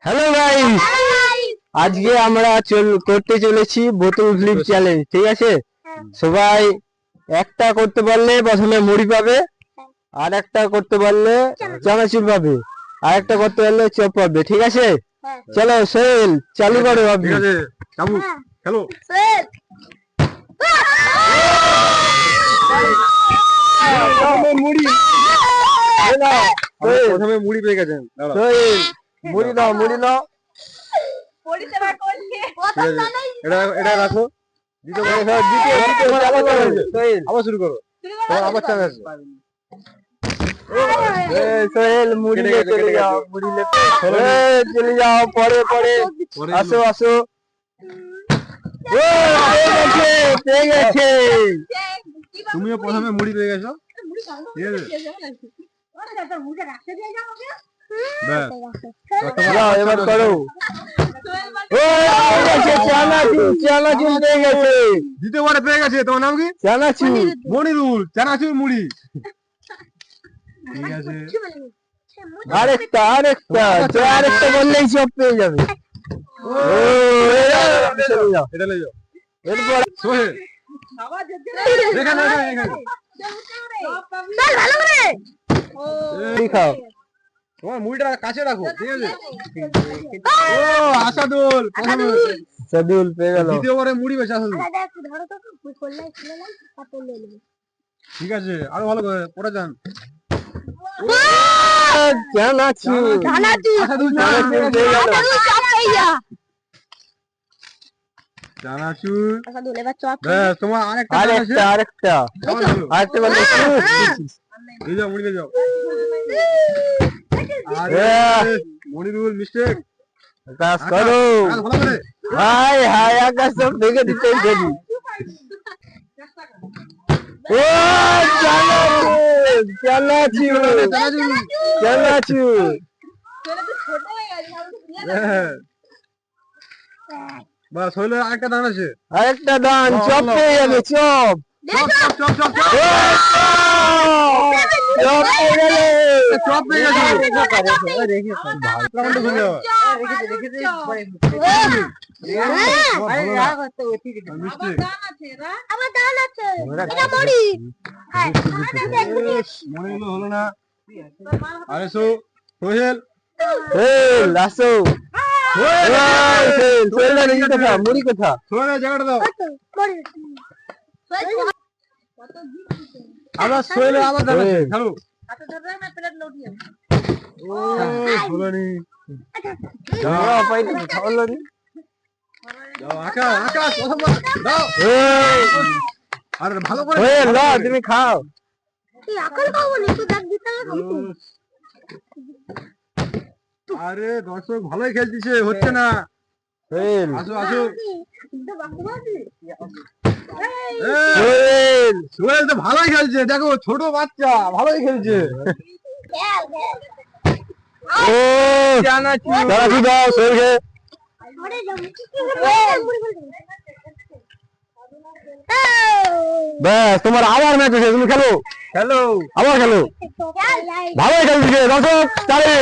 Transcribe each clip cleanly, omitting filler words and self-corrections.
Hello guys, আজকে আমরা করতে চলেছি বোতল ফ্লিপ চ্যালেঞ্জ। ঠিক আছে, সবাই একটা করতে পারলে প্রথমে মুড়ি পাবে, আর একটা করতে পারলে চানাচুর পাবে, আর একটা করতে পারলে চপ পাবে। ঠিক আছে, চলো সোহেল চালু করো। আপনি ঠিক আছে চাবু খেলো। মুড়ি প্রথমে মুড়ি পেয়ে গেছেন। সোহেল মুড়ি নাও, মুড়ি নাও। এটা রাখো। আবার শুরু করো, আবার চান্স আছে। সোহেল মুড়ি নিয়ে চলে যাও, মুড়ি চলে যাও। পরে পরে আসো আসো। পেয়ে গেছে। তুমিও প্রথমে মুড়ি পেয়ে গেছো। ঠিক আছে, এবার করো। চানাচুর পেয়ে গেছে। দ্বিতীয়বারে পেয়ে গেছে। তোমার নাম কি? চানাচুর। মনিরুল। চানাচুর মুড়ি। ঠিক আছে, আরেকটা আরেকটা বললেই সব পেয়ে যাবে। এটা লই যাও। এরপর সোহেল এখানে খাও। তোমার মুড়িটা কাছে রাখো। ঠিক আছে। ও আসাদুল সাদুল পেয়ে গেল। দ্বিতীয়বারে মুড়ি বেশি আসাদুল। ঠিক আছে, আরো ভালো করে পড়ে যান। চানাচুর। আসাদুল চানাচুর পেয়ে গেল। চানাচুর। ব্যাস, তোমার আরেকটা আছে। আরেকটা বললে এই যাও, মুড়ি যাও। মনিরুল মিস্টেক কাজ করো। ভালো করে। হাই হাই, আকাশ সব ভেঙে দিতে দেরি। ও চানাচুর। বাস হইলো। আরেকটা দান আছে। আরেকটা দান, চপ পেয়ে যাবে। Chop chop chop chop chop chop chop পেয়ে গেলে। চপ পেয়ে গেছে। মনিরুল হলো না। আরে সোহেল আসো। মুড়ি কোথা? সোহেলের জায়গাটা দাও। আবার সোহেলের আবার দান আছে। খেলো। ও সোহেলি আকাশ প্রথমবার দাও। আরে ভালো করে তুমি খাও। আরে দর্শক ভালোই খেলতেছে, হচ্ছে না। আসো আসো। সোহেল তো ভালোই খেলছে। দেখো ছোট বাচ্চা ভালোই খেলছে। দাও সোহেলকে। ব্যাস, তোমার আবার ম্যাচ আছে। তুমি খেলো আবার খেলো। ভালোই খেলছে দর্শক। তাহলে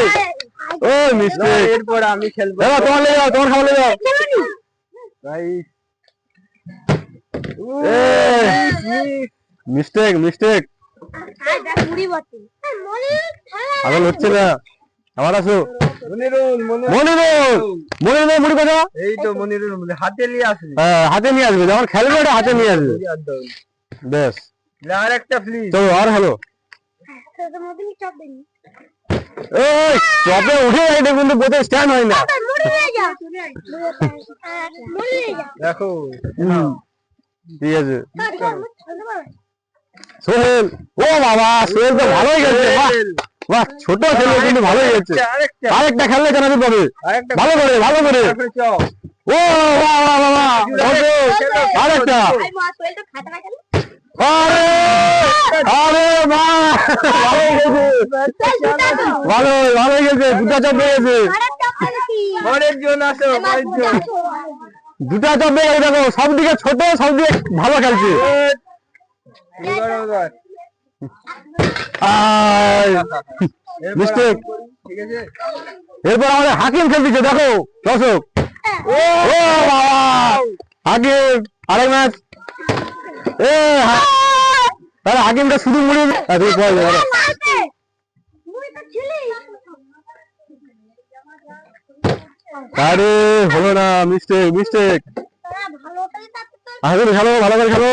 ও মিস্টেক। এরপর আমি খেলবো। এবার তোমার লেগে যাও, তোমার খাবার লেগে যাও। মিস্টেক। এখন হচ্ছে না। আবার আসো। মনিরুল মুড়ি কথা। এই তো মনিরুল হাতে নিয়ে আসবে। হ্যাঁ, হাতে নিয়ে আসবে। যখন খেলবে ওটা হাতে নিয়ে আসবে। বেশ, আর একটা প্লিজ। চলো আর হ্যালো। এই চপে উঠে যাই, কিন্তু বোধ স্ট্যান্ড হয় না। দেখো ঠিক আছে। সোহেল, ও বাবা, সোহেল তো ভালোই খেলছে। বাহ, ছোট ছেলে কিন্তু ভালোই খেলছে। আরেকটা খেললে কেন পাবে। ভালো করে। ও বাবা, আরেকটা। আরে মা, ভালোই গেছে। দুটা চপ পেয়ে গেছে। দুটা চপ পেয়ে গেছে। দেখো, সব দিকে ছোট, সব দিকে ভালো খেলছে। মিস্টেক। ঠিক আছে এরপর আমাদের হাকিম খেলতেছে, দেখো দর্শক। ও বাবা, হাকিম আরেক ম্যাচ। তাহলে হাকিমটা শুধু মুড়ি আরে হলো না, মিস্টেক মিস্টেক। হাকিম খেলো, ভালো করে খেলো।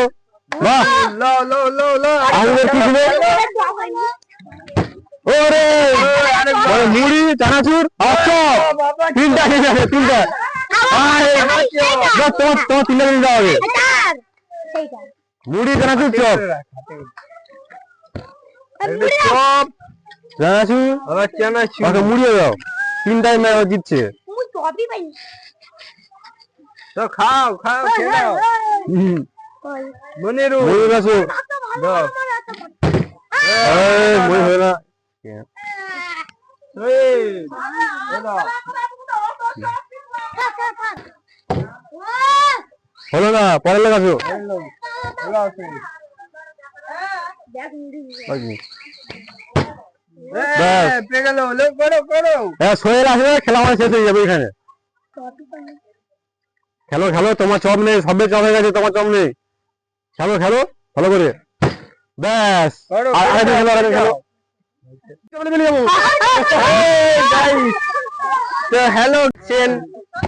বাহ, লো লো লো লো হাকিমের কি ছিল? ওরে ওরে, মুড়ি চানাচুর আচ্ছা, তিনটা ঠিক আছে, তিনটা। তোমার তিনটা দিন দেওয়া হবে, মুড়ি চানাচুর চপ। চপ চানাচুর আবার চানাচুর ওকে মুড়িয়ে দাও, তিনটাই ম্যাচ জিতছে। তো খাও খাও খেয়ে নাও মনিরু মুড়ি গাছো দাও মুড়ি হয়ে না, এই দাও হলো না, পরের লেগে আসো। পেয়ে গেল লোক করো করো হ্যাঁ, সোহেল আসবে, খেলা আমাদের শেষ হয়ে যাবে এখানে। খেলো খেলো, তোমার চপ নেই, সবের চপ হয়ে গেছে, তোমার চপ নেই। খেলো খেলো ভালো করে, ব্যাস। করো, আর আরেকটা খেলো, আরেকটা খেলো। তো হ্যালো চেন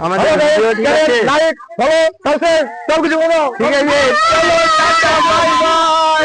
আমাদের ভিডিও ঠিক আছে লাইক ফলো সাবস্ক্রাইব সবকিছু বলো, ঠিক আছে চলো টাটা বাই বাই